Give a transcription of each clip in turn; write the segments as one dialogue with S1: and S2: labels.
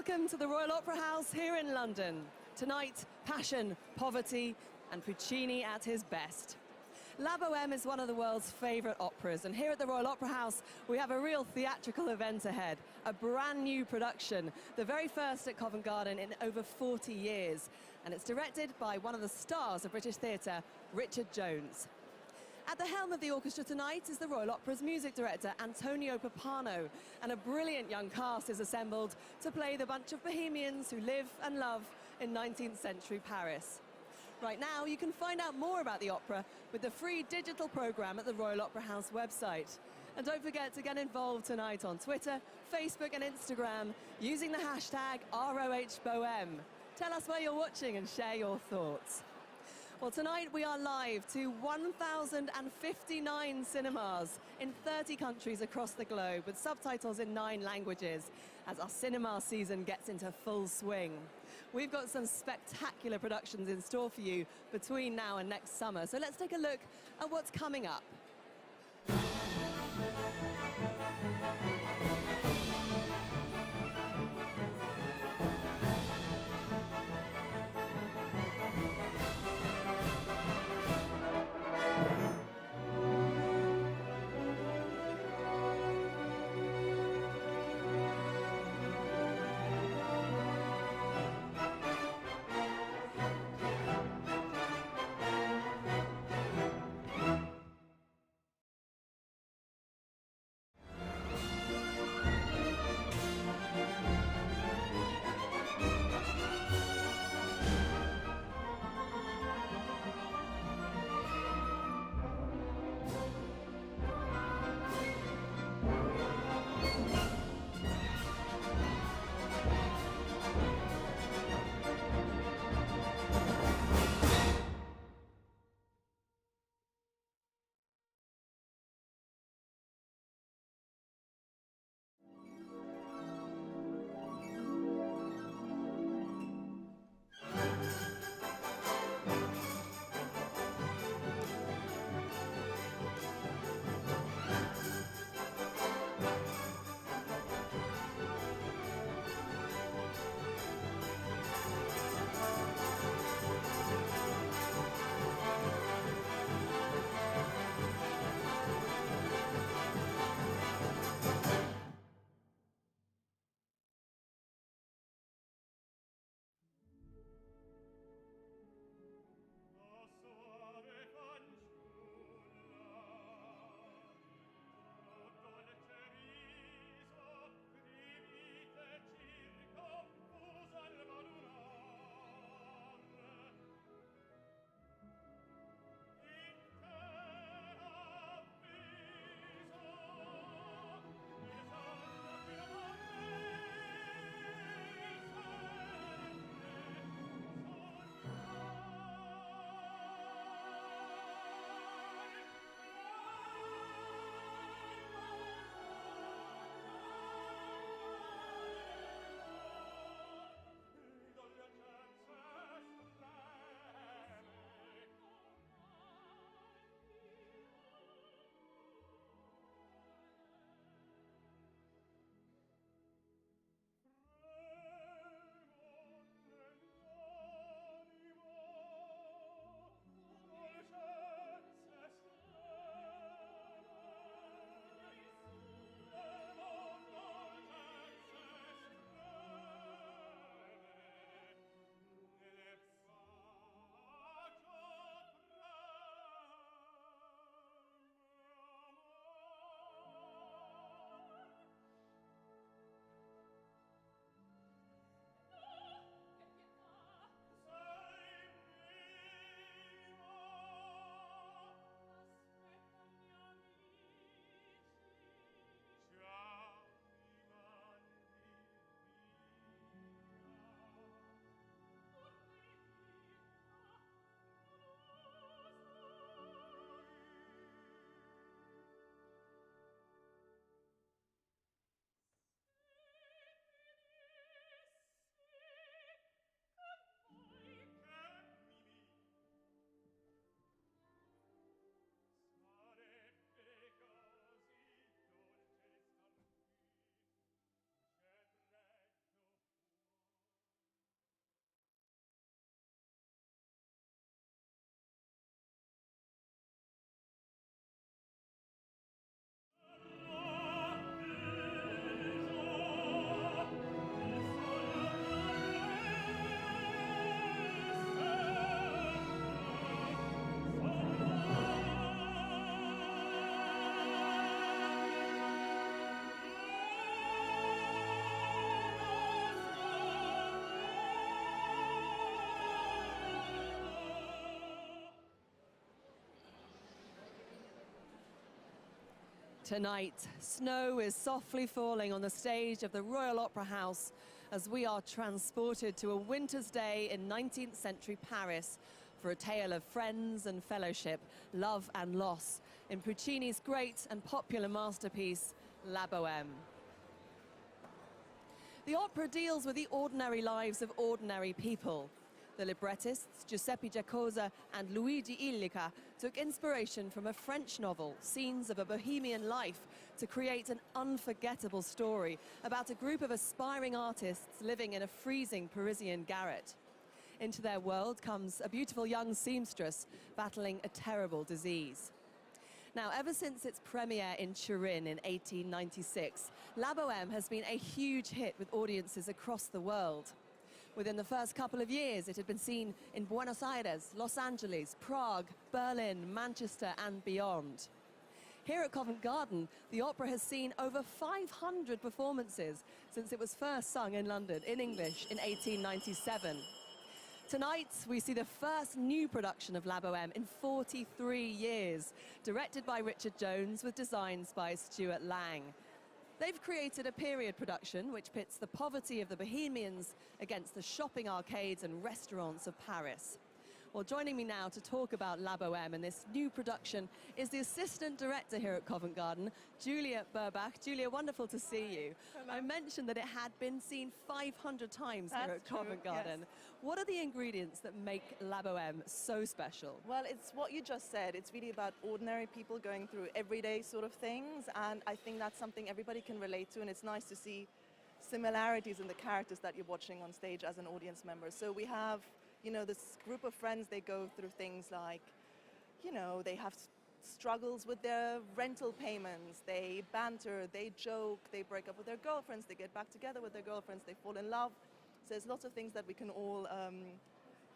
S1: Welcome to the Royal Opera House here in London. Tonight, passion, poverty, and Puccini at his best. La Bohème is one of the world's favourite operas, and here at the Royal Opera House we have a real theatrical event ahead, a brand new production, the very first at Covent Garden in over 40 years, and it's directed by one of the stars of British theatre, Richard Jones. At the helm of the orchestra tonight is the Royal Opera's music director, Antonio Pappano, and a brilliant young cast is assembled to play the bunch of bohemians who live and love in 19th century Paris. Right now, you can find out more about the opera with the free digital programme at the Royal Opera House website. And don't forget to get involved tonight on Twitter, Facebook and Instagram using the hashtag ROHBohem. Tell us where you're watching and share your thoughts. Well, tonight we are live to 1,059 cinemas in 30 countries across the globe with subtitles in 9 languages as our cinema season gets into full swing. We've got some spectacular productions in store for you between now and next summer, so let's take a look at what's coming up. Tonight, snow is softly falling on the stage of the Royal Opera House as we are transported to a winter's day in 19th century Paris for a tale of friends and fellowship, love and loss in Puccini's great and popular masterpiece, La Bohème. The opera deals with the ordinary lives of ordinary people. The librettists Giuseppe Giacosa and Luigi Illica took inspiration from a French novel, Scenes of a Bohemian Life, to create an unforgettable story about a group of aspiring artists living in a freezing Parisian garret. Into their world comes a beautiful young seamstress battling a terrible disease. Now, ever since its premiere in Turin in 1896, La Bohème has been a huge hit with audiences across the world. Within the first couple of years, it had been seen in Buenos Aires, Los Angeles, Prague, Berlin, Manchester and beyond. Here at Covent Garden, the opera has seen over 500 performances since it was first sung in London in English in 1897. Tonight, we see the first new production of La Bohème in 43 years, directed by Richard Jones with designs by Stuart Lang. They've created a period production which pits the poverty of the Bohemians against the shopping arcades and restaurants of Paris. Well, joining me now to talk about La Bohème and this new production is the assistant director here at Covent Garden, Julia Burbach. Julia, wonderful to see you.
S2: Hello.
S1: I mentioned that it had been seen 500 times here at Covent Garden.
S2: Yes.
S1: What are the ingredients that make La Bohème so special?
S2: Well, it's what you just said. It's really about ordinary people going through everyday sort of things, and I think that's something everybody can relate to, and it's nice to see similarities in the characters that you're watching on stage as an audience member. So we have, you know, this group of friends, they go through things like, you know, they have struggles with their rental payments, they banter, they joke, they break up with their girlfriends, they get back together with their girlfriends, they fall in love. So there's lots of things that we can all,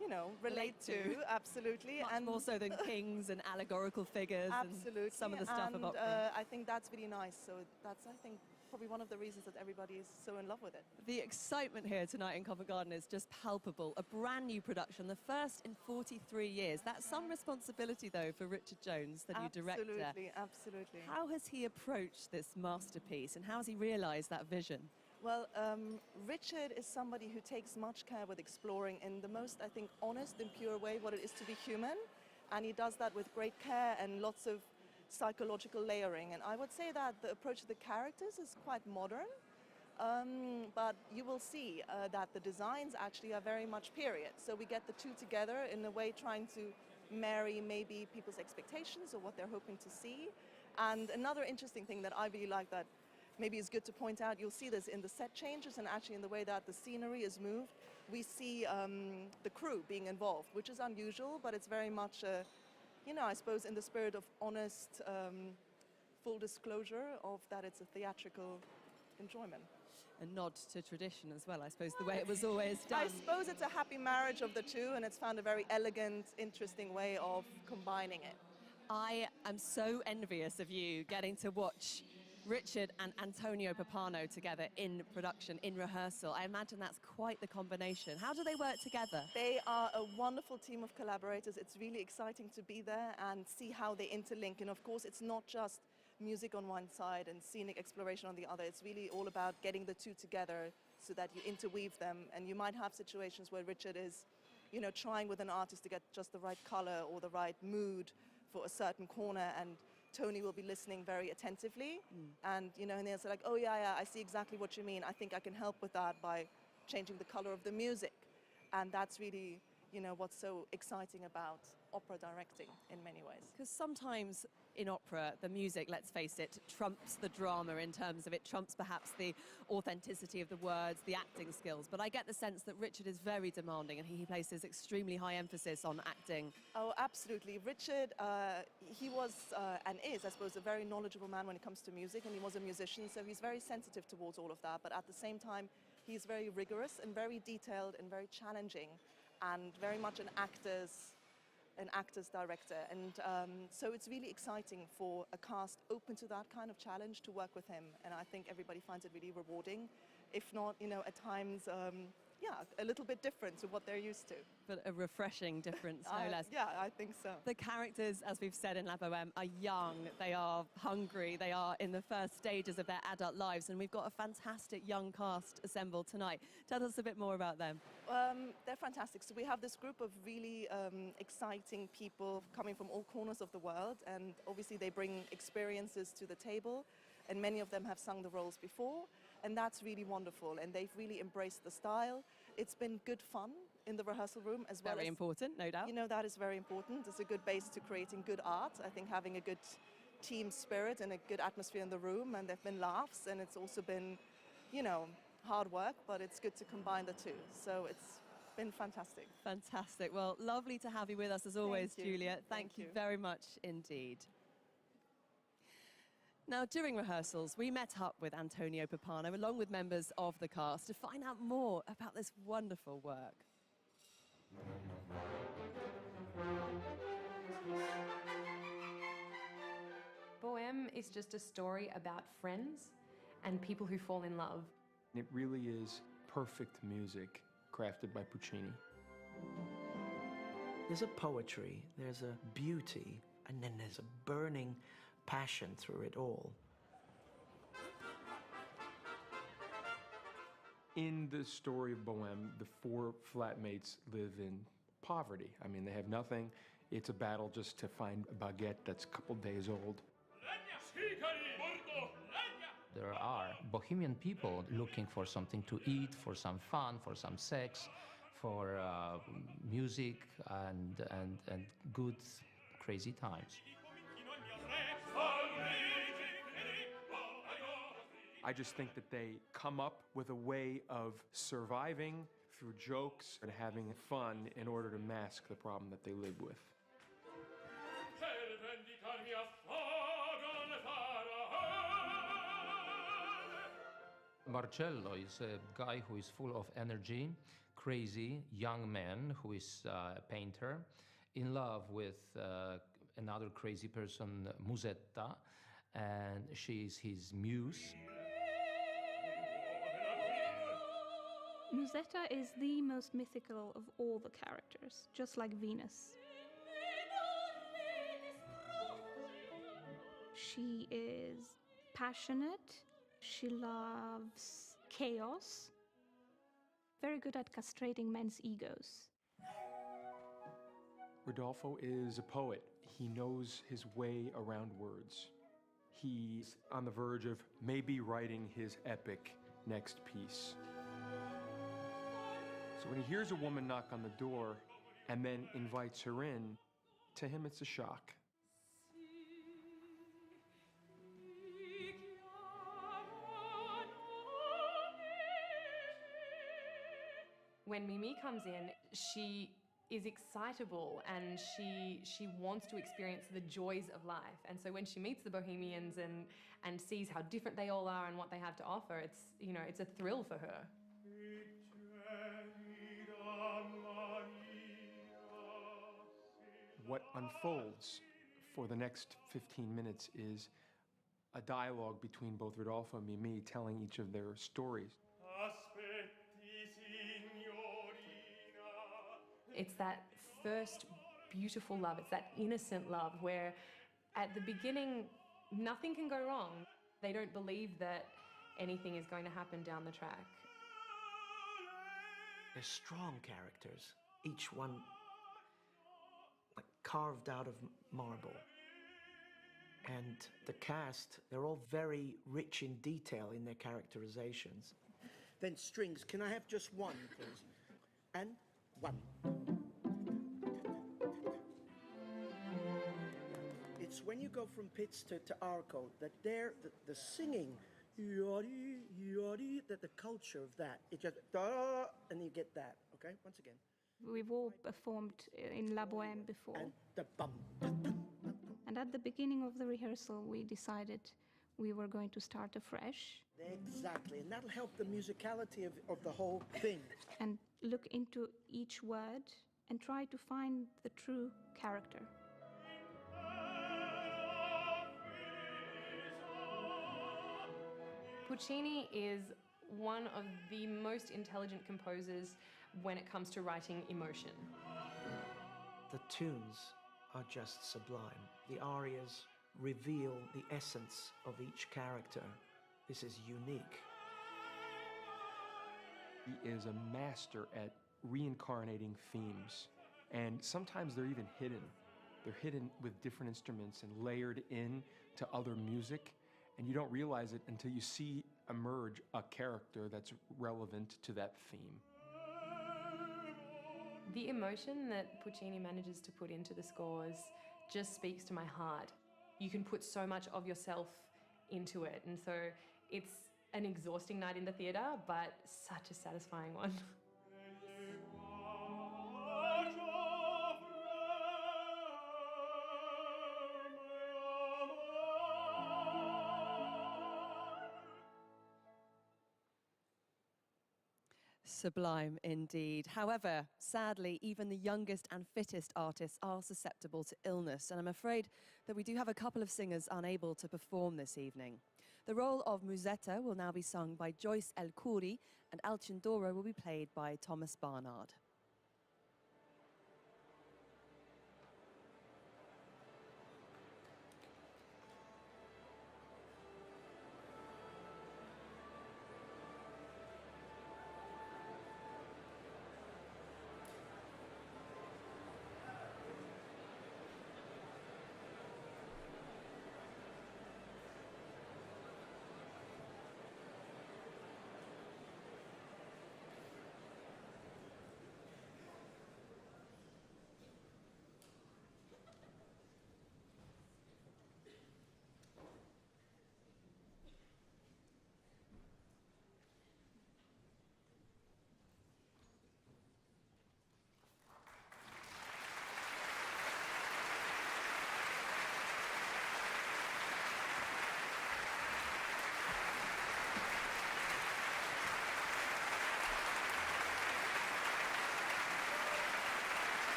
S2: you know, relate to. Absolutely.
S1: Much more so than kings and allegorical figures.
S2: Absolutely.
S1: And some of the stuff of opera.
S2: I think that's really nice. So that's, I think, probably one of the reasons that everybody is so in love with it.
S1: The excitement here tonight in Covent Garden is just palpable. A brand new production, the first in 43 years. That's some responsibility, though, for Richard Jones, the new director.
S2: Absolutely, absolutely.
S1: How has he approached this masterpiece and how has he realised that vision?
S2: Well, Richard is somebody who takes much care with exploring in the most, I think, honest and pure way what it is to be human. And he does that with great care and lots of psychological layering. And I would say that the approach to the characters is quite modern, but you will see that the designs actually are very much period. So we get the two together in a way trying to marry maybe people's expectations or what they're hoping to see. And another interesting thing that I really like that maybe is good to point out, you'll see this in the set changes and actually in the way that the scenery is moved. We see the crew being involved, which is unusual, but it's very much, you know, I suppose in the spirit of honest, full disclosure of that it's a theatrical enjoyment.
S1: A nod to tradition as well, I suppose, the way it was always done.
S2: I suppose it's a happy marriage of the two, and it's found a very elegant, interesting way of combining it.
S1: I am so envious of you getting to watch Richard and Antonio Pappano together in production, in rehearsal. I imagine that's quite the combination. How do they work together?
S2: They are a wonderful team of collaborators. It's really exciting to be there and see how they interlink. And of course, it's not just music on one side and scenic exploration on the other. It's really all about getting the two together so that you interweave them. And you might have situations where Richard is, you know, trying with an artist to get just the right color or the right mood for a certain corner, and Tony will be listening very attentively, and you know, and they'll say like, oh yeah, I see exactly what you mean. I think I can help with that by changing the color of the music, and that's really, you know, what's so exciting about opera directing in many ways.
S1: Because sometimes in opera, the music, let's face it, trumps the drama in terms of it trumps perhaps the authenticity of the words, the acting skills. But I get the sense that Richard is very demanding and he places extremely high emphasis on acting.
S2: Oh, absolutely. Richard, he was and is, I suppose, a very knowledgeable man when it comes to music, and he was a musician, so he's very sensitive towards all of that. But at the same time, he's very rigorous and very detailed and very challenging, and very much an actor's director, and so it's really exciting for a cast open to that kind of challenge to work with him, and I think everybody finds it really rewarding, if not, you know, at times a little bit different to what they're used to.
S1: But a refreshing difference, no less.
S2: Yeah, I think so.
S1: The characters, as we've said in La Boheme, are young, they are hungry, they are in the first stages of their adult lives, and we've got a fantastic young cast assembled tonight. Tell us a bit more about them.
S2: They're fantastic. So we have this group of really exciting people coming from all corners of the world, and obviously they bring experiences to the table, and many of them have sung the roles before, and that's really wonderful, and they've really embraced the style. It's been good fun in the rehearsal room as well.
S1: Very important, no doubt.
S2: You know, that is very important. It's a good base to creating good art. I think having a good team spirit and a good atmosphere in the room, and there've been laughs, and it's also been, you know, hard work, but it's good to combine the two. So it's been fantastic.
S1: Fantastic. Well, lovely to have you with us as always, Julia. Thank you very much indeed. Now, during rehearsals, we met up with Antonio Papano, along with members of the cast, to find out more about this wonderful work.
S3: Bohème is just a story about friends and people who fall in love.
S4: It really is perfect music crafted by Puccini.
S5: There's a poetry, there's a beauty, and then there's a burning passion through it all.
S4: In the story of Bohème, the four flatmates live in poverty. I mean, they have nothing. It's a battle just to find a baguette that's a couple days old.
S6: There are bohemian people looking for something to eat, for some fun, for some sex, for music and good, crazy times.
S4: I just think that they come up with a way of surviving through jokes and having fun in order to mask the problem that they live with.
S6: Marcello is a guy who is full of energy, crazy, young man who is a painter, in love with another crazy person, Musetta, and she is his muse.
S7: Musetta is the most mythical of all the characters, just like Venus. She is passionate, she loves chaos, very good at castrating men's egos.
S4: Rodolfo is a poet. He knows his way around words. He's on the verge of maybe writing his epic next piece. So when he hears a woman knock on the door and then invites her in, to him it's a shock.
S3: When Mimi comes in, she is excitable and she wants to experience the joys of life. And so when she meets the Bohemians and sees how different they all are and what they have to offer, it's, you know, it's a thrill for her.
S4: What unfolds for the next 15 minutes is a dialogue between both Rodolfo and Mimi telling each of their stories.
S3: It's that first beautiful love, it's that innocent love where at the beginning nothing can go wrong. They don't believe that anything is going to happen down the track.
S5: They're strong characters, each one like carved out of marble. And the cast, they're all very rich in detail in their characterizations. Then strings, can I have just one, please? And one. It's when you go from pits to arco that there, the singing, yoddy, yoddy, that the culture of that, it just da, and you get that, okay? Once again.
S7: We've all performed in La Bohème before.
S5: And the bum.
S7: And at the beginning of the rehearsal, we decided we were going to start afresh.
S5: Exactly, and that'll help the musicality of the whole thing.
S7: And look into each word and try to find the true character.
S3: Puccini is one of the most intelligent composers when it comes to writing emotion.
S5: The tunes are just sublime. The arias reveal the essence of each character. This is unique.
S4: He is a master at reincarnating themes, and sometimes they're even hidden. They're hidden with different instruments and layered in to other music, and you don't realize it until you see emerge a character that's relevant to that theme.
S3: The emotion that Puccini manages to put into the scores just speaks to my heart. You can put so much of yourself into it, and so it's an exhausting night in the theatre, but such a satisfying one.
S1: Sublime indeed. However, sadly, even the youngest and fittest artists are susceptible to illness, and I'm afraid that we do have a couple of singers unable to perform this evening. The role of Musetta will now be sung by Joyce El Khoury, and Alcindoro will be played by Thomas Barnard.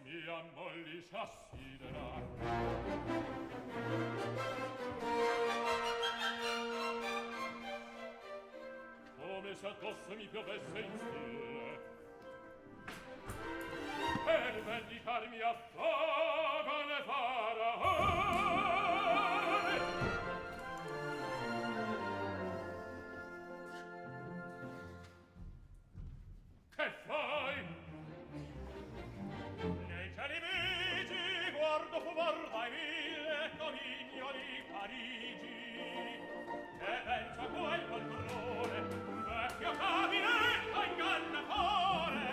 S8: Mi ammollisce assidera. Come se addosso mi piovesse in stille, per vendicarmi affogo ne farò. Che fai? Guardo dai mille comignoli Parigi e penso a quel poltrone, un vecchio caminetto ingannatore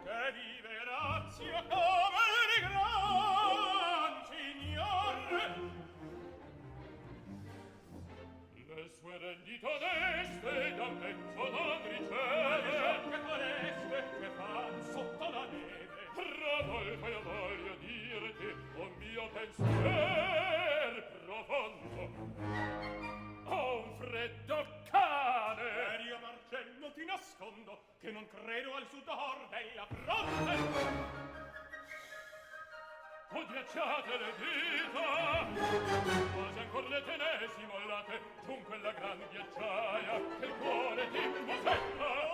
S8: che vive grazia come di gran signor. Le sue rendite oneste da mezzo non riceve, che foreste che fan sotto la neve. Rodolfo, io voglio dirti un mio pensier profondo. Ho un freddo cane e io Marcello ti nascondo che non credo al sudor della fronte. Ho ghiacciate le dita, quasi ancor le tenesi mollate, dunque la gran ghiacciaia che il cuore ti musetta.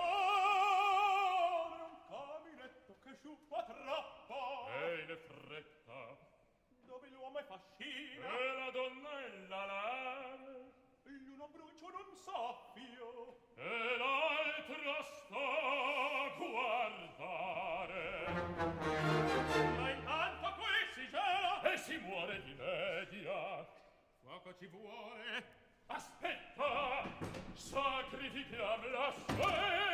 S8: Sciuppa troppo e ne fretta dove l'uomo è fascina e la donna è la lame l'uno brucio non soffio e l'altro sto a guardare ma intanto qui si gela e si muore di media fuoco ci vuole aspetta sacrifichiamo la sedia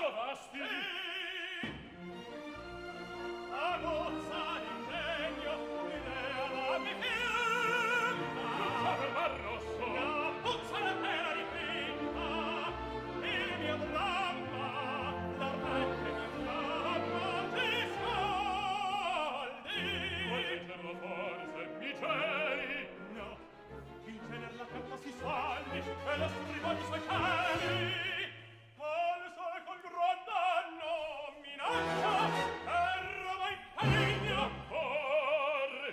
S8: provasti a gozza d'ingegno l'idea la mi firma brucia per mar rosso la puzza la pena di e lo scrivo di suoi cani. Al sole col gran danno minaccia e roba in peligno corre.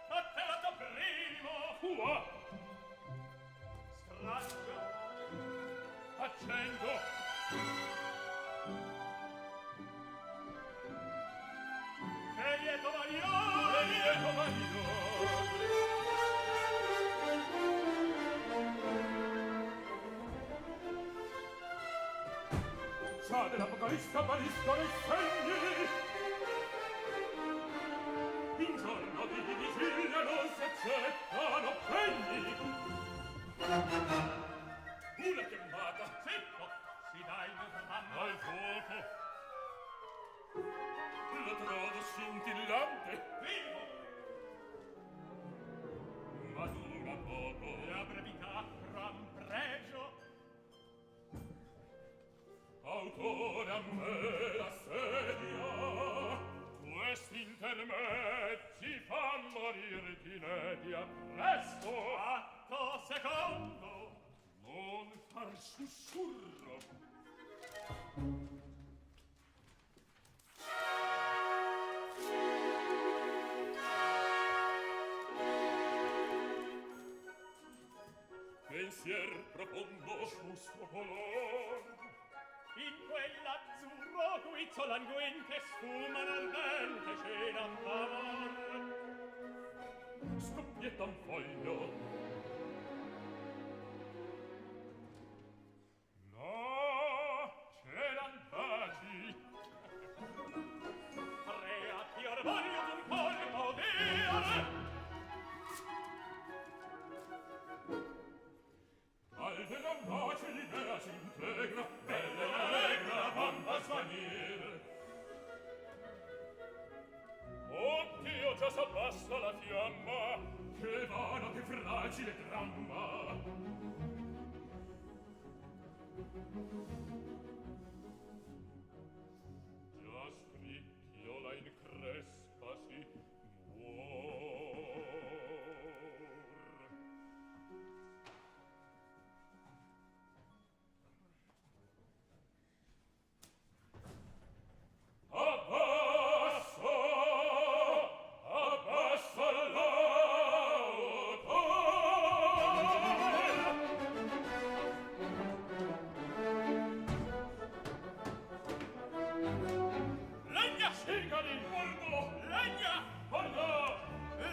S8: A te la do primo. Tua. Straccio. Accendo. Che lieto maglione. Che lieto maglione. Sa dell'apocalisse appariscono i segni. In giorno di vigilia non si accettano pegni. Una chiamata. Zitto. Si dà in mamma al fuoco. Lo trovo scintillante. Vivo. Ma dura poco. La brevità gran pregio. Autore a me la sedia. Questi intermezzi fan morir d'inedia. Presto. Atto secondo. Non far sussurro. Pensier profondo sul suo color. In quell'azzurro guizzo languente sfuma l'ardente cena d'amor. Scoppietta un foglio. No, c'eran baci. Reati orgoglio d'un colpo dire. Al della baci l'idea s'integra, bella e allegra bamba svanire. Oddio, già s'abbassa la fiamma, che vano, che fragile dramma. Già scricchiola increspasi, muor. Abbasso, abbassa l'autore. Legna! Sigari! Borgo! Legna! Borgo!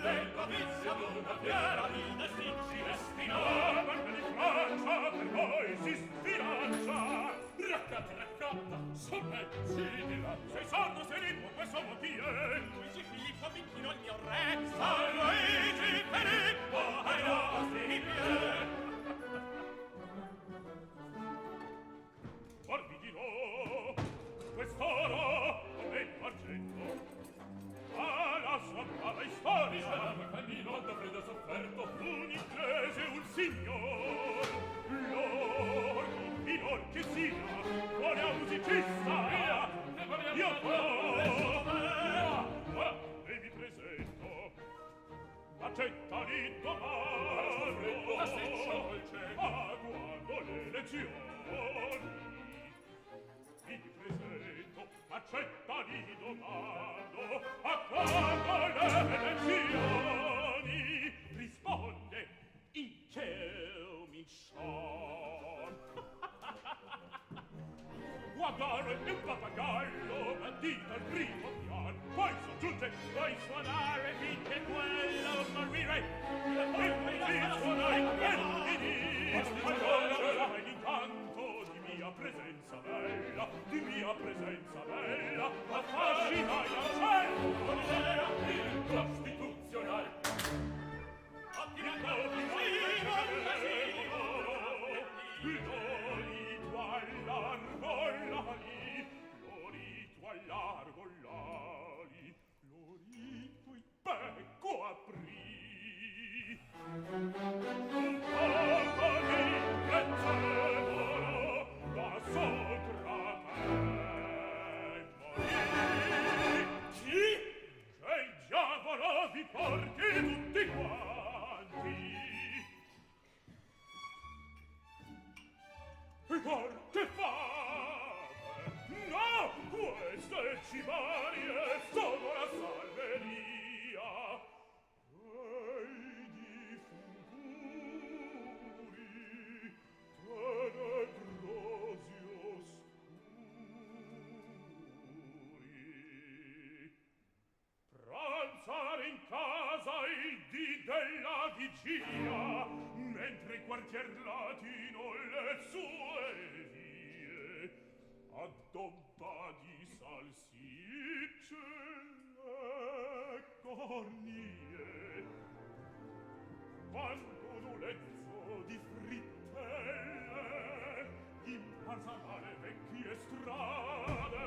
S8: Leggo vizia d'una fiera di destinci destinata. Guarda di Francia, per voi si sfilancia. Raccatta, raccatta, sommezzi di là. Sei sordo, sei limpo, questo motivo è Luigi Filippo, vicino al mio re. San Luigi Filippo, ai nostri piedi. Guardi di no, quest'oro, come argento. Ah, la sua brava storia. Sarà cammino, quanto freddo sofferto. Un inglese, un signor, loro. Minor che sia, vuole a musicista. Io e mi presento. Accetta di domando. Aguardo le lezioni. Mi presento. Accetta di domando. Aguardo le lezioni. Risponde. In cielo mi son. Guardare un pappagallo, ma dita il primo piano, poi soggiunge, puoi suonare finché quello morire, e poi suonare e di allora l'incanto di mia presenza bella, affascina il cielo, con idea incostituzionale. Attirato di largo l'ali, l'orito il becco aprì. Un poco di prezzemolo da sopra me morì. della vigia, mentre il quartier latino le sue vie addompa di salsicce e cornie, bandolezzo di frittelle, imparzanare vecchie strade,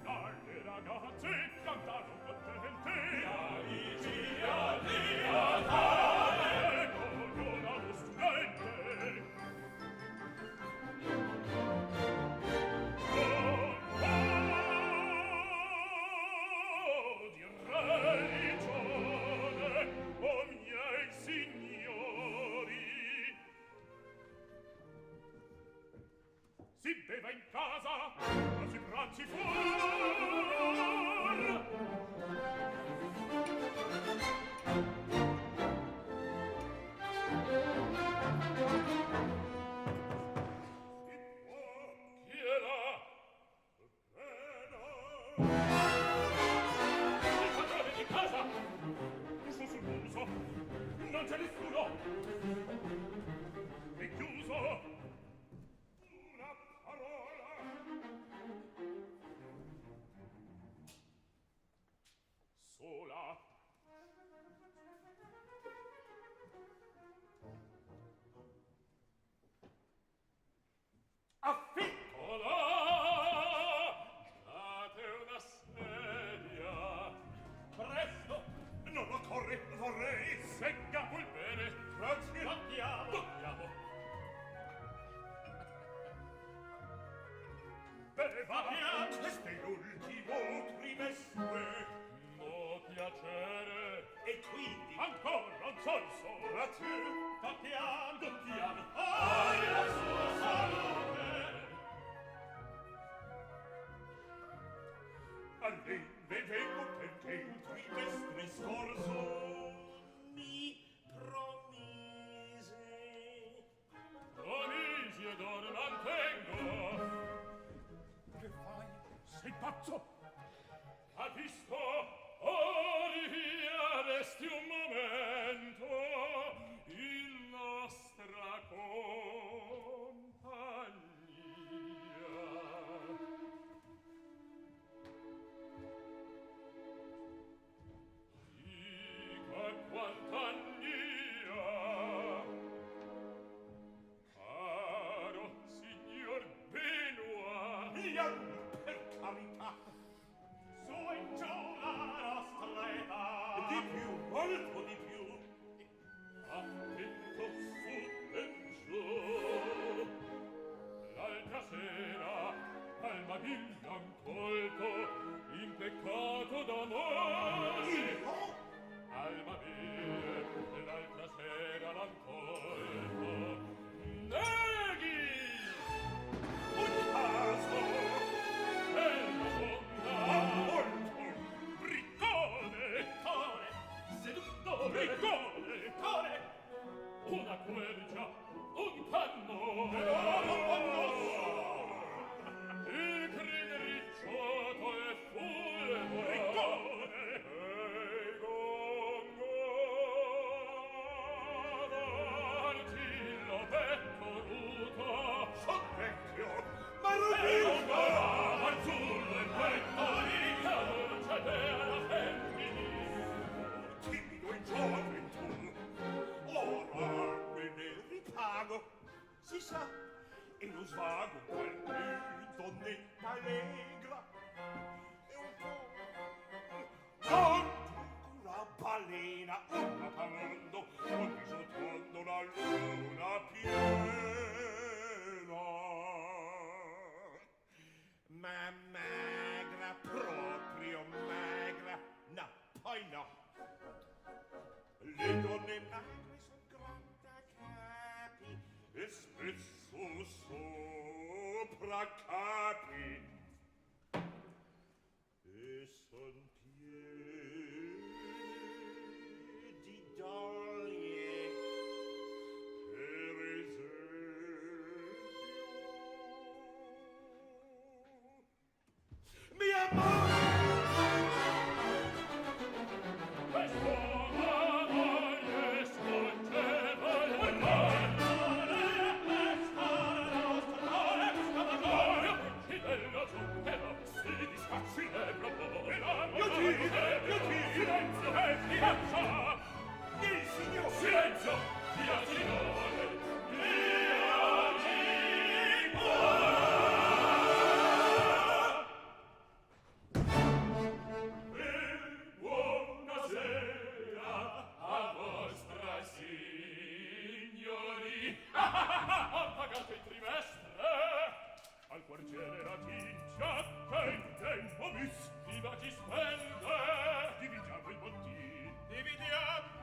S8: dalle ragazze cantarono contente la vigia di Natale con lo studente. Di religione, o miei signori, si beva in casa, ma si pranzi fuori. Chi è là? Il padrone di casa! Su sul muso! Non c'è nessuno! È chiuso! Una parola! Sola! Affitto là! Date una sedia! Presto! Non occorre, vorrei! Secca quel bene! Grazie! Andiamo! Andiamo! Beva! Questo è l'ultimo trimestre! No piacere! E quindi? Ancora un solso! Grazie! Tattiano! Tattiano! Ai la sua salute! A lei vengo perché il trimestre scorso mi promise. Promisi ed ora mantengo. Che fai? Sei pazzo? Ha visto? Via, resti un momento in nostra compagnia. Dica quant'anni ha, caro signor Benoit. Via, per carità! Su e giù la nostra età! Di più, molto di più! Affetto su e giù! L'altra sera al Mabillo han colto in peccato d'amore. Al Mabillo l'altra sera l'han colto. Neghi! Un caso! Bella donna! Molto! Briccone! Briccone! Seduttore! Briccone! Briccone! Una quercia! Un cannone! Il crine ricciotto e fulvo! Briccone! E gongodarti lo becco ruto! So vecchio! Ma ruto! Azzurro e petto ricca luce della femminile, timido in gioventù, ora me ne ripago. Si sa, e lo svago qualche donnetta allegra, e un po' una balena, una tamondo, un viso tondo, la luna piena. Ma magra, proprio magra, no, poi no. Le donne magre son grandi capi e spesso sopra capi e son piedi d'oglie, per esempio mia madre. Questo faccia! Il signor! Silenzio! Via signore! Via signore! Buonasera a vostra signori! Ho pagato il trimestre al quartiere la tincia che in tempo mi sfiva chi spende. Dividiamo il bottino. Dividiamo.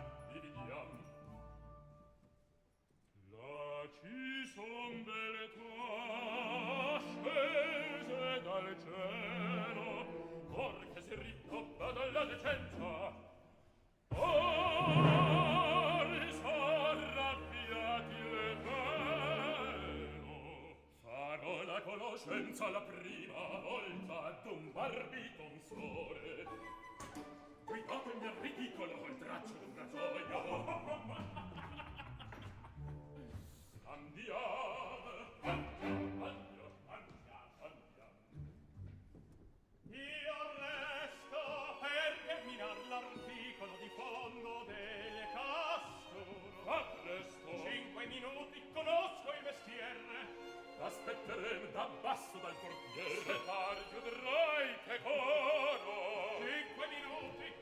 S8: Là ci son delle tue scese dal cielo, cor che si ritoppa dalla decenza. S'arrabbiati le velo, farò la conoscenza la prima volta d'un barbiconsore. Guidatemi al ridicolo col traccio d'un rasoio. Andiamo. Io resto per terminar l'articolo di fondo del castoro. A presto. 5 minuti, conosco il mestiere. Aspetteremo da basso dal portiere. Se pare chiudrai che coro. 5 minuti.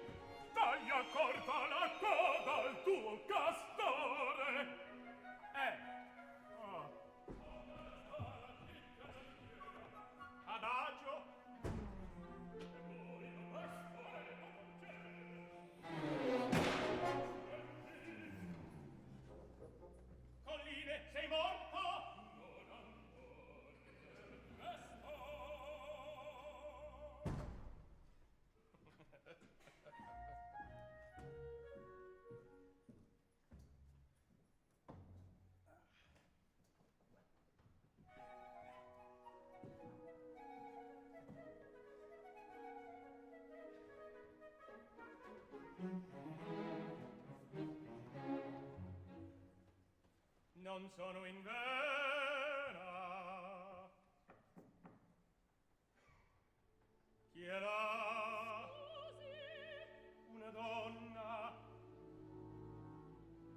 S8: Taglia corta la coda al tuo castore. Adagio. Colline, sei morto? Non ancora. Non sono in vera. Chi è là? Scusi. Una donna.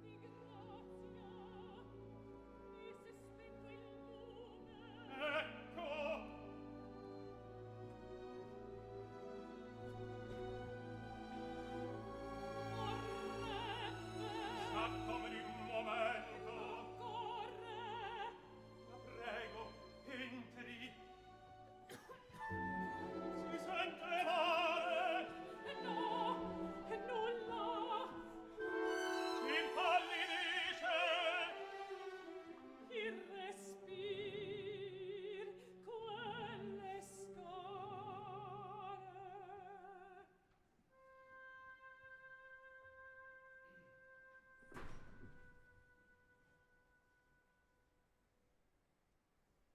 S8: Di grazia. Mi si è spento il lume. Ecco. S'accomodi un momento. La prego, entri. Si sente male. No, nulla. Si impallidisce. Il respir, quelle scale.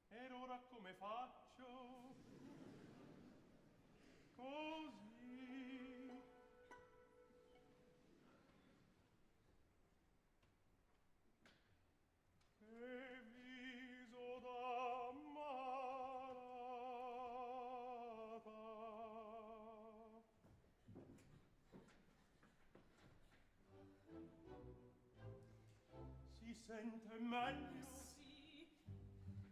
S8: Ed ora come faccio? Così. Che viso da malata. Si sente meglio?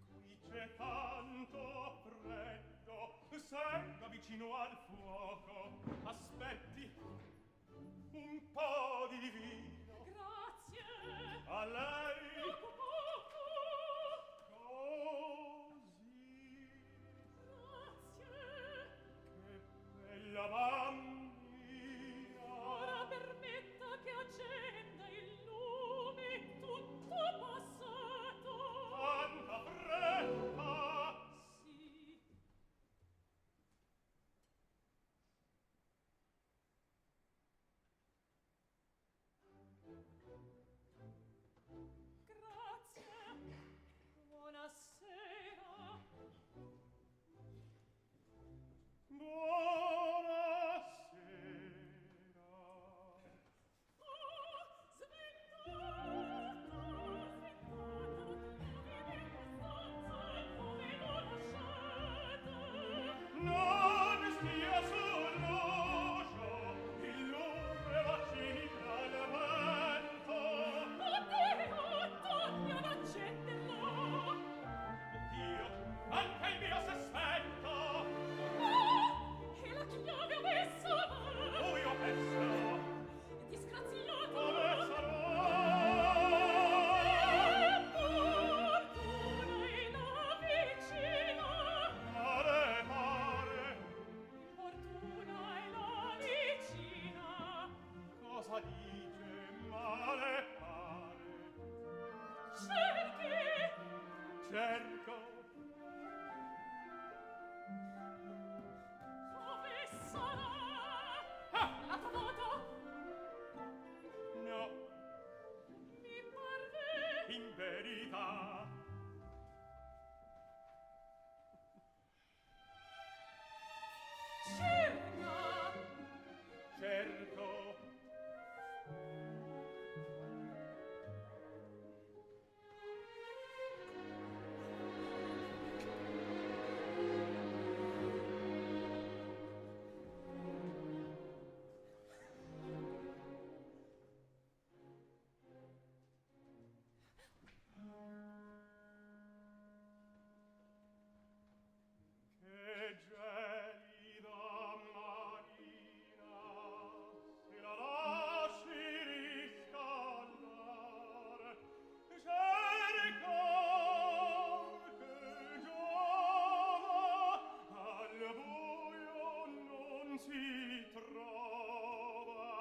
S8: Qui c'è tanto freddo, senga vicino al fuoco. Aspetti un po' di vino. Grazie. A lei. Poco. Così. Grazie. Che bella bambina. Ora permetta che accenda il lume, tutto passato. Tanta fretta. Sì. cerco.
S9: Dove sarà? Ah, l'ha trovato?
S8: No,
S9: Mi parve.
S8: in verità.
S9: Cerca.
S8: Cerco. Che gelida marina, se la lasci riscaldare, cerca che giova, al buio non si trova.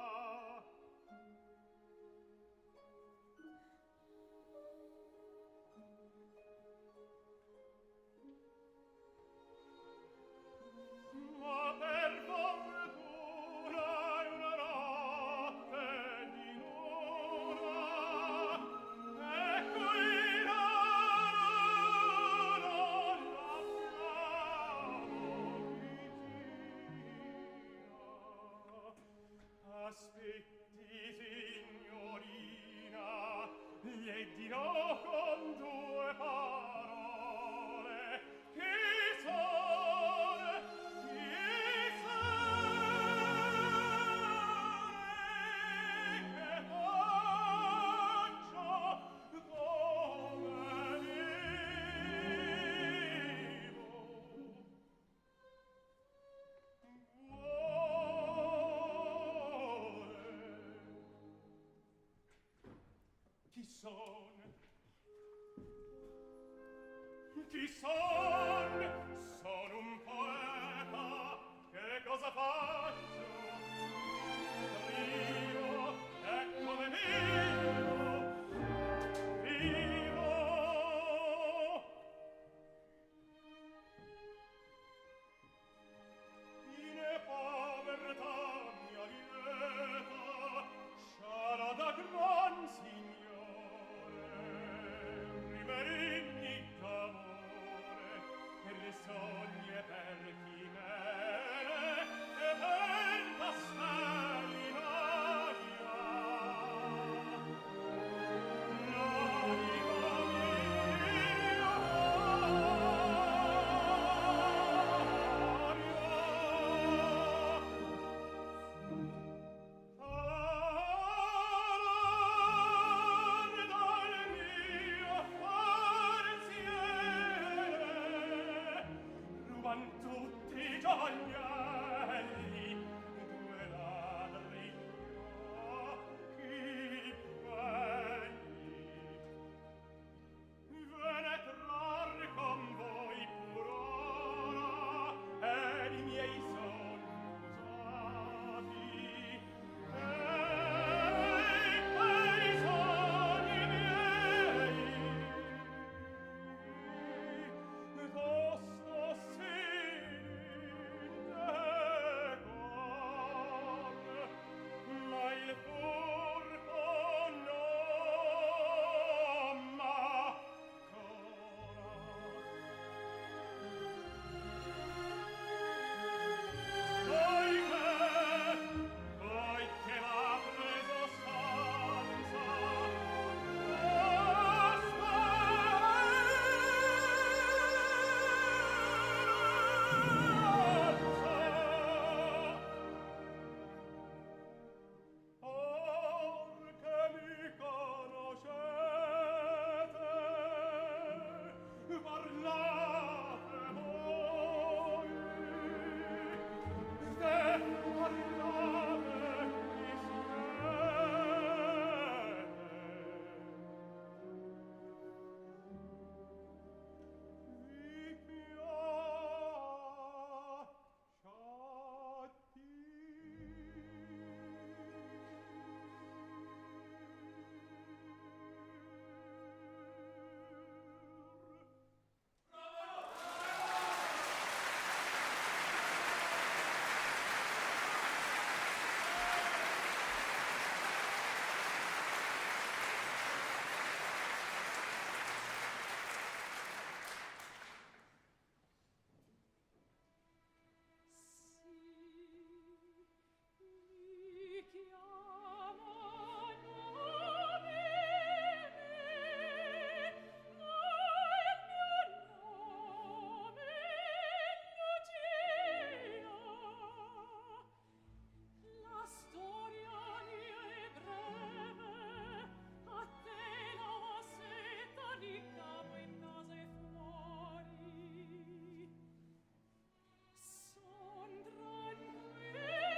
S8: Ma per fortuna è una notte di luna, ecco in luna l'abbiamo vicina. Aspetti, signorina, gli dirò con due parole chi sono, chi sei, che faccio, come vivo. Chi son? Chi son? Sono un poeta. Che cosa faccio? Scrivo, e come vivo? Vivo. In povertà mia lieta, sciala da gran signore, riveregni d'amore, per le sogne per chimere, e per
S9: Sondran quella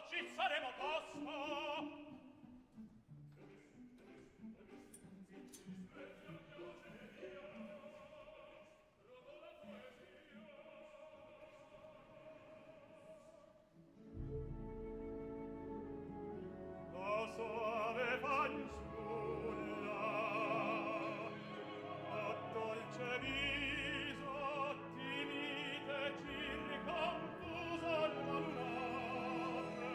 S8: ci saremo tosto. O suave fanciulla, o dolce viso, timide circa confuso al lunare.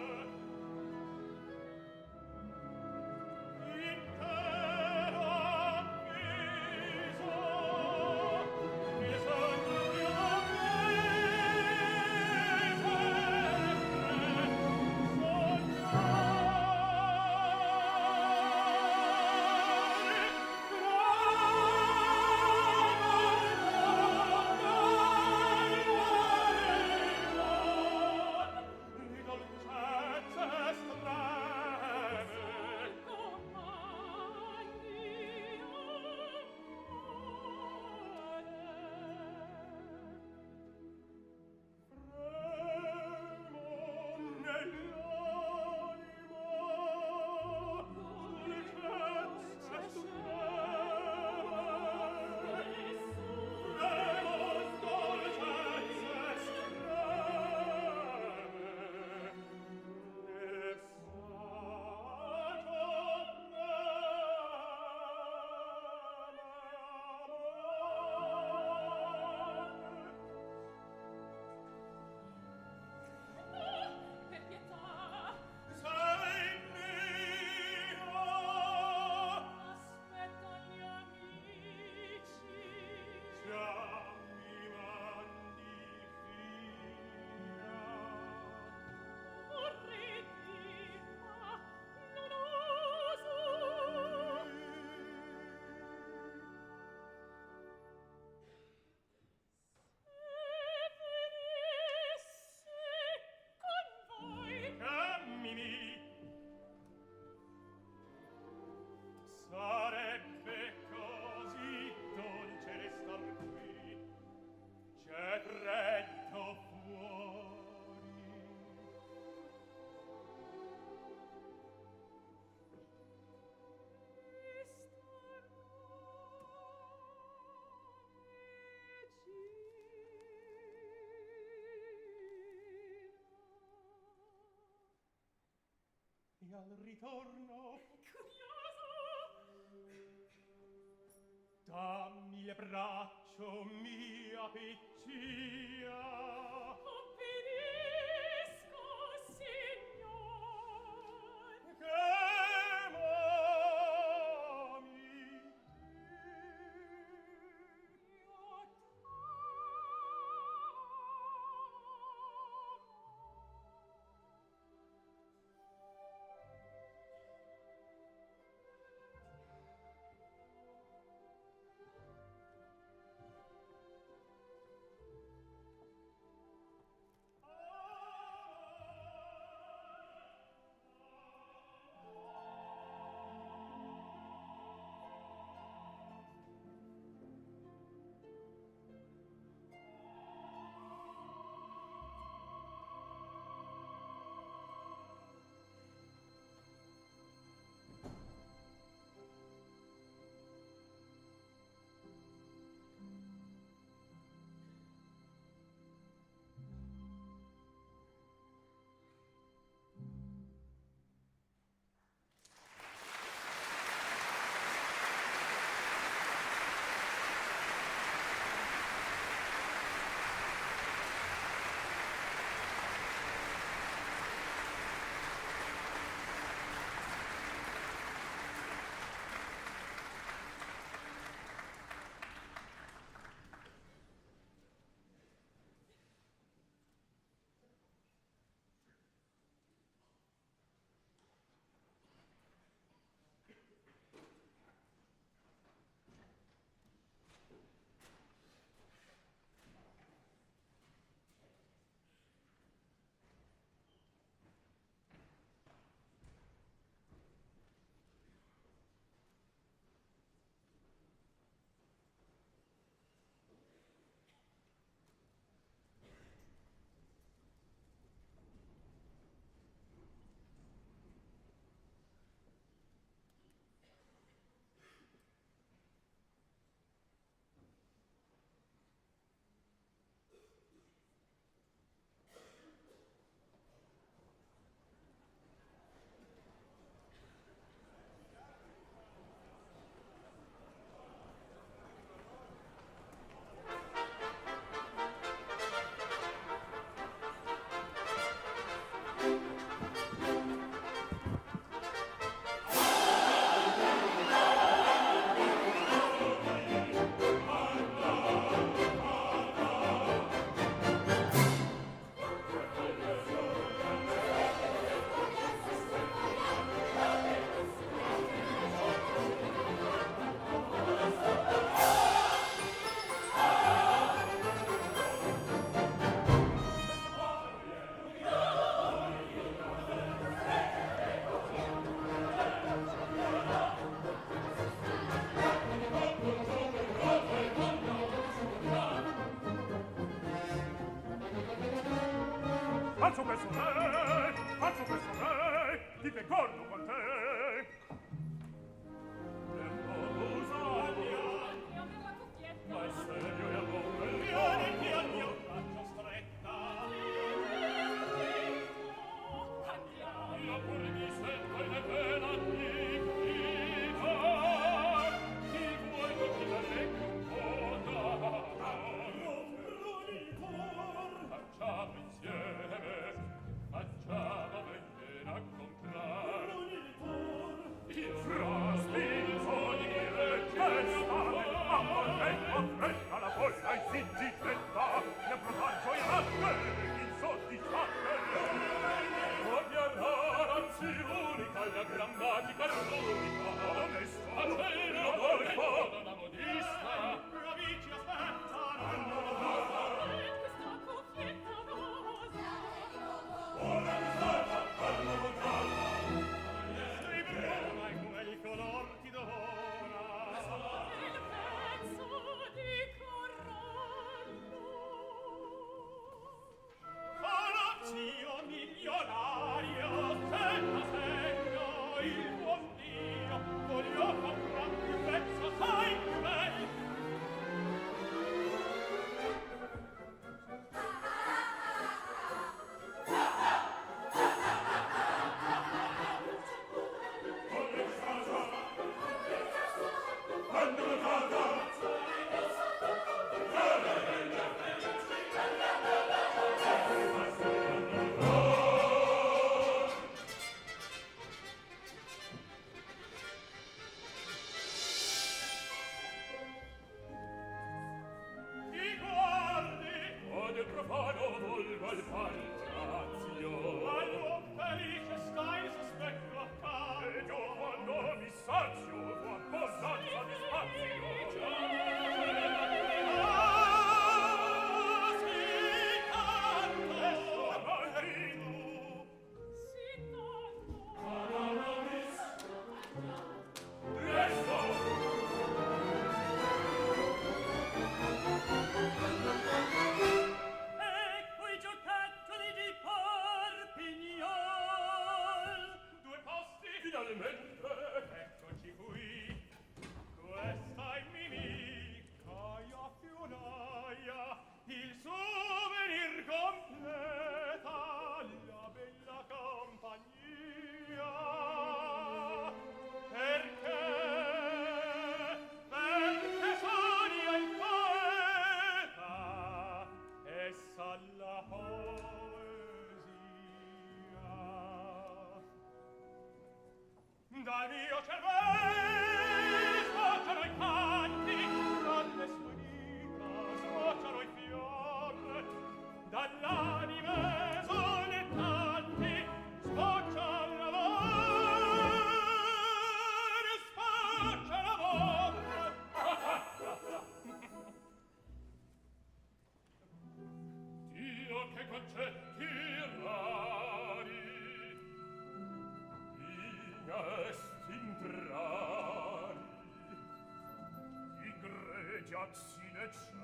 S8: Intero avviso, il sogno più
S9: per pietà,
S8: sei mio.
S9: aspetta gli amici.
S8: Già mi mandi via.
S9: Vorrei dir, ma non oso. Se venisse con voi,
S8: Cammini. Sarebbe così dolce restar qui. C'è freddo fuori. E al ritorno dammi le braccio mia piccina.
S9: obbedisco, signor.
S8: Che m'ami Faccio questo re, ti concordo con te. Ma è serio e allora vieni al mio braccio stretta. Io pur mi sento in pena di grida. Ti vuoi uccidere un po' facciamo insieme, facciamo venire a comprare. Io spingo di dire che state affretta la folla e si zittetta, ne provar gioiatte, insoddisfatte. Copia rara, anzi unica, la grammatica l'unica, onesto, a te la volta, la modista. Amici, aspettano.
S9: Questa cuffietta rosa.
S8: Sei bruna e quel color ti dona.
S9: Il pezzo di corallo.
S8: Palazzo milionario, senza segno, il buon Dio, voglio comprarti un pezzo, sai più bello. Ti guardi, o del profano volva il palazzo. All'uom felice stai sospetto accanto. E io quando mi sazio, fu abbondanza di spazio. Ah, sì, tanto. Adesso avanti tu.
S9: Sì, tanto.
S8: Presto!
S9: Ecco i giocattoli di Parpignol.
S8: Due posti finalmente, eccoci qui. Questa è Mimì, Caia Fionaia, il souvenir completa, la bella compagnia. Perché? Perché Sonia il poeta e sa la poesia. Dal mio cervello sbocciano i canti, dalle sue dita sbocciano i fiori, dall'anime solettanti sboccia l'amore, sboccia l'amore. Dio, che concetti rari, intrari, i greci sine cessit,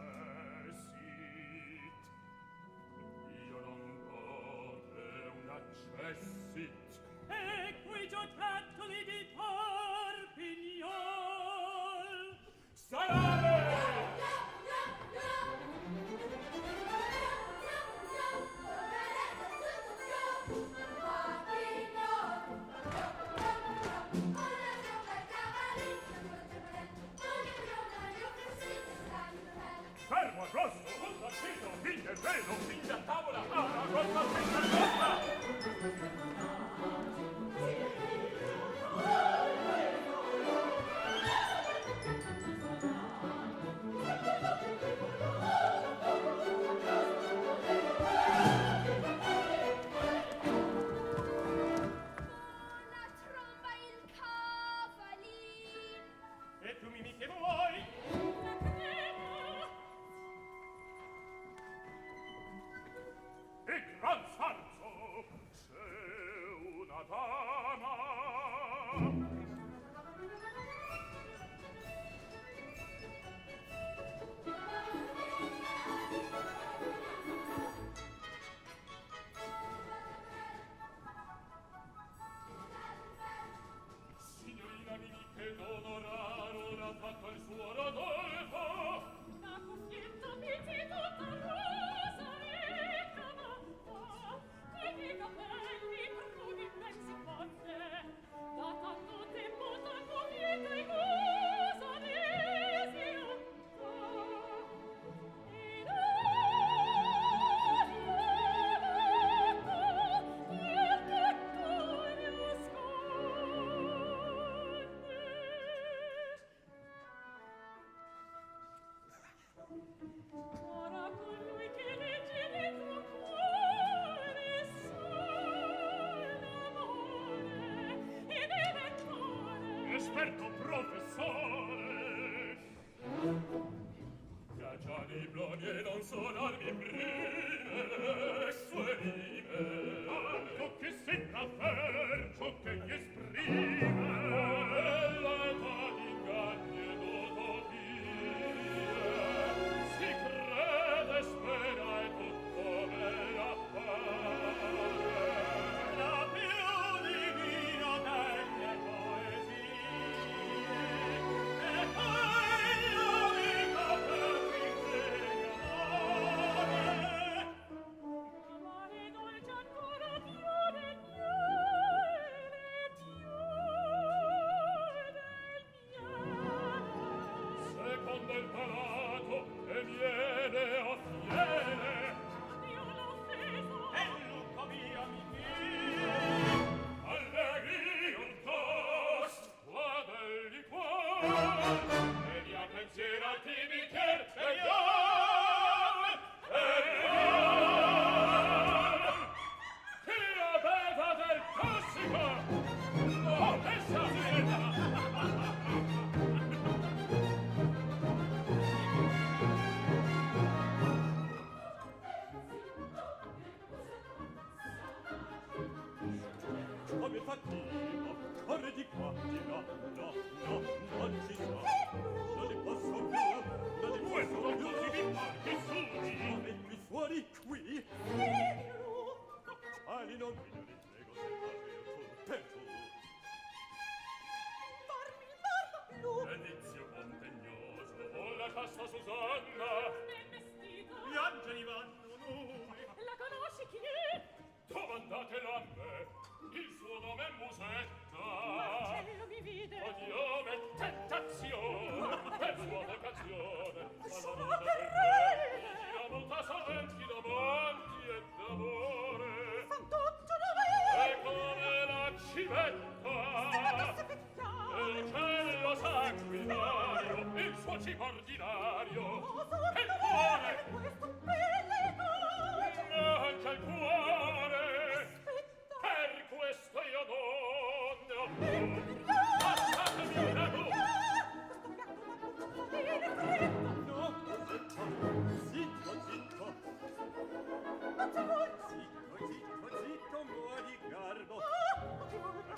S8: io non pote un accessit.
S9: Ecco i giocattoli di Parpignol.
S8: Salame! Fermo al rosso, un partito, figlia e velo, figlia a tavola, alla rossa, figlia a rossa!
S9: La tromba il cavalin.
S8: E tu Mimì che vuoi?
S9: La crema.
S8: E gran salzo, c'è certo professore. Piaccia di bloglie non sonarmi prime sue rime. Tanto che sembra ver ciò che gli esprime. L'età d'inganni ed utopie. Si crede, spera e tutto me appare. La più divina delle poesie è quella unica per l'ingegnare.
S9: Amare dolce ancora più del miele.
S8: Secondo il palato e miele a fiele.
S9: Dio l'ha offeso.
S8: E Luca mia mi dia. Allegri un toast, qua del liquor. E dia pensiero al tibicher e iam. Chi la beva del tossico? Oh, essa vieta! Come fattino, corre di qua, di là, no, non ci sto. Non li posso più, non li posso più. Si mi pare che sudi. Come qui fuori, qui? Ali non guido, li prego, se per tu. Edizio contegnoso, o la cassa Susanna.
S9: Ben vestito.
S8: Gli angeli vanno nudi.
S9: La conosci chi è?
S8: Domandate a me, il suo nome è Musetta.
S9: Marcello mi vide.
S8: Cognome tentazione, per sua vocazione.
S9: Sono terrene.
S8: Io molta saventi d'amanti e d'amore.
S9: Fantoccio
S8: E
S9: dov'è?
S8: come la civetta.
S9: Pecchiamo.
S8: E l'uccello sanguinario, il suo cibo ordinario. E il cuore.
S9: Questo pellegrino.
S8: Mangia il cuore. Per questo io non. Lasciatemi una tu. No, zitto, zitto. Zitto, muo di garbo. A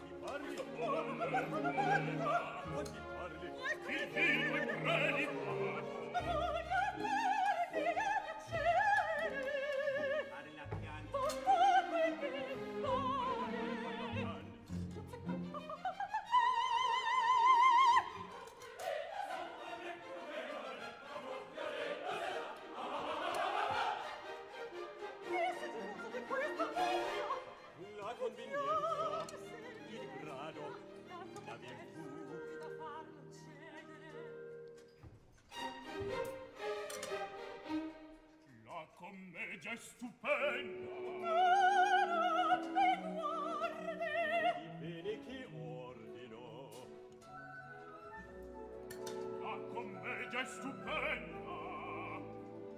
S8: chi parli? A chi parli? Chi vivo e credi far? Parla piano. La convenienza, il grado, la virtù. La commedia è stupenda. Di bene chi ordino. La commedia è stupenda.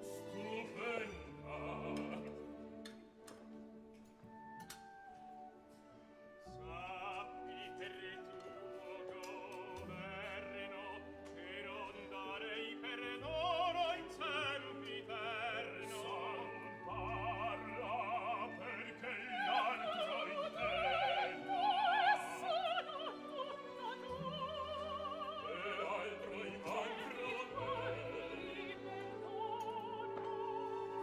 S8: Stupenda. Sappi per tuo governo che non darei perdono in sempiterno. Parla perché l'altro intenda.
S9: Sono tutta tua.
S8: E altro in altro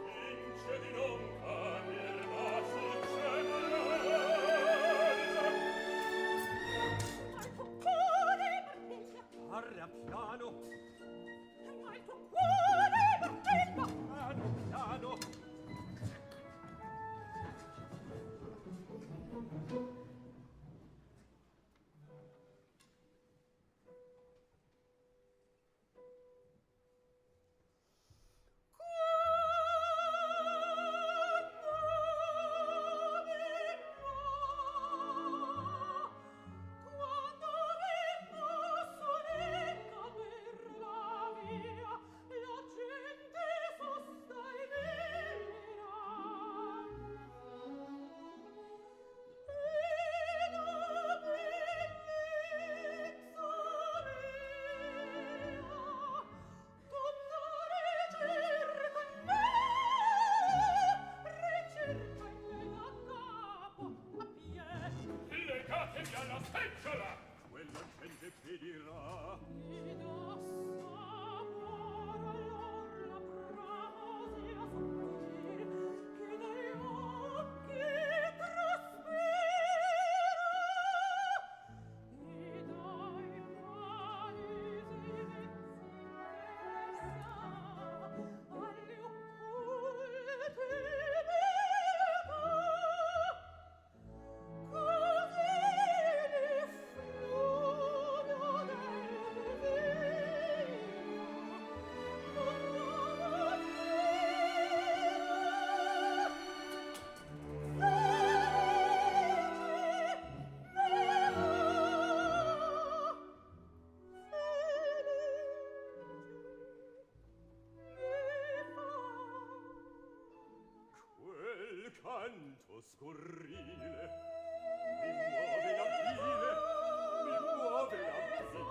S8: vince di non cambiar ma succederà. Parla piano.
S9: Ma il tuo cuore batteva.
S8: Piano, piano. canto scurrile mi muove la bile, mi muove la bile.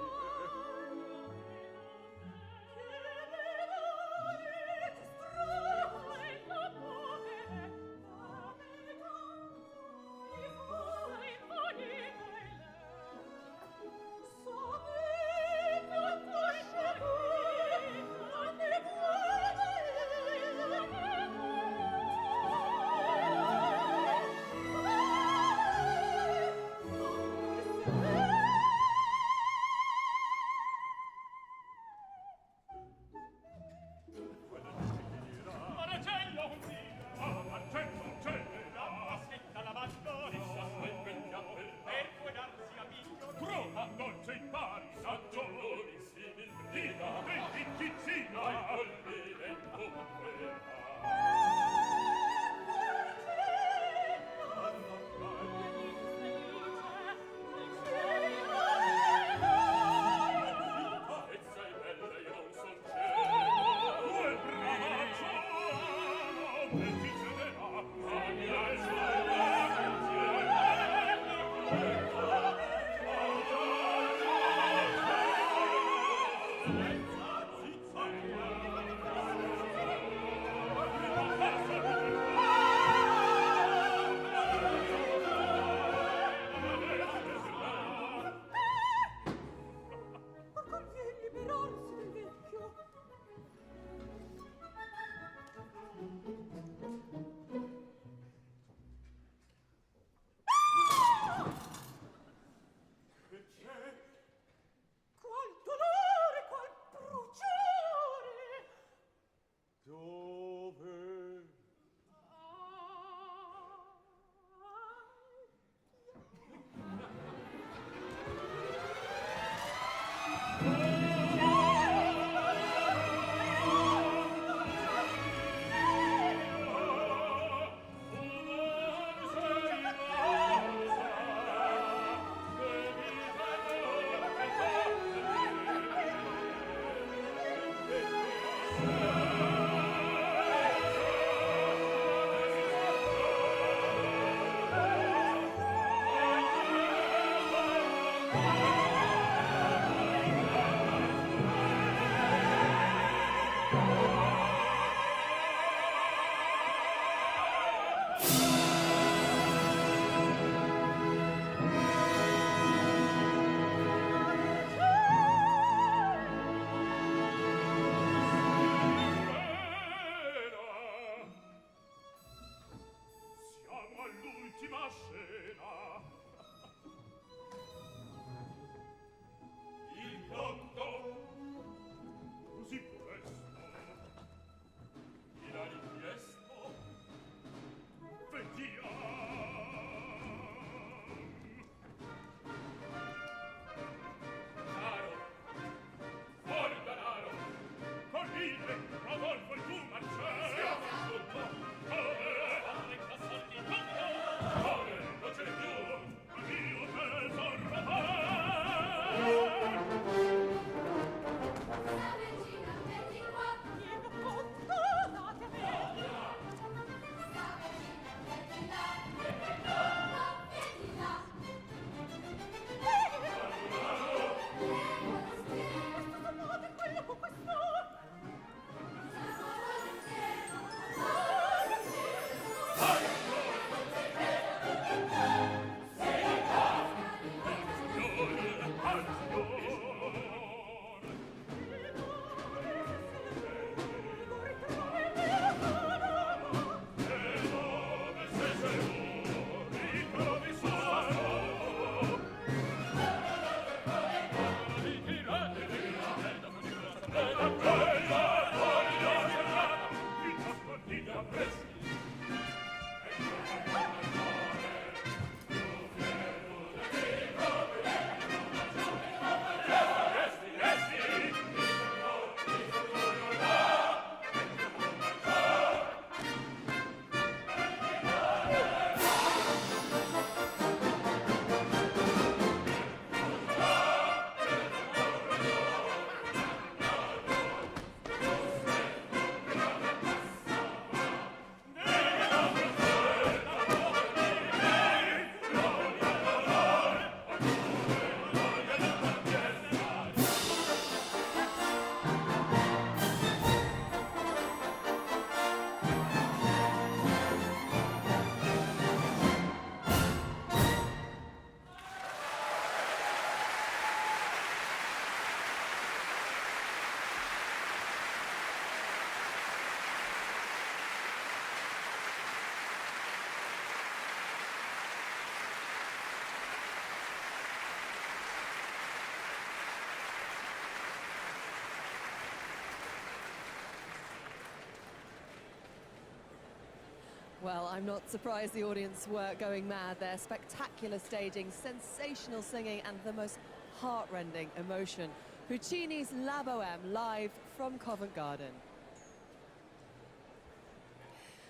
S1: Well, I'm not surprised the audience were going mad there. Spectacular staging, sensational singing, and the most heartrending emotion. Puccini's La Bohème, live from Covent Garden.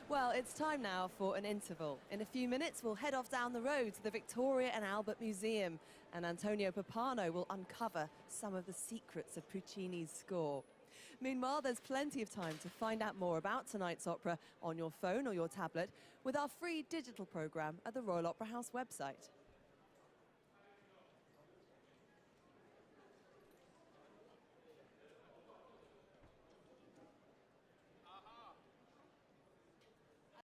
S1: Well, it's time now for an interval. In a few minutes, we'll head off down the road to the Victoria and Albert Museum, and Antonio Papano will uncover some of the secrets of Puccini's score. Meanwhile, there's plenty of time to find out more about tonight's opera on your phone or your tablet with our free digital programme at the Royal Opera House website.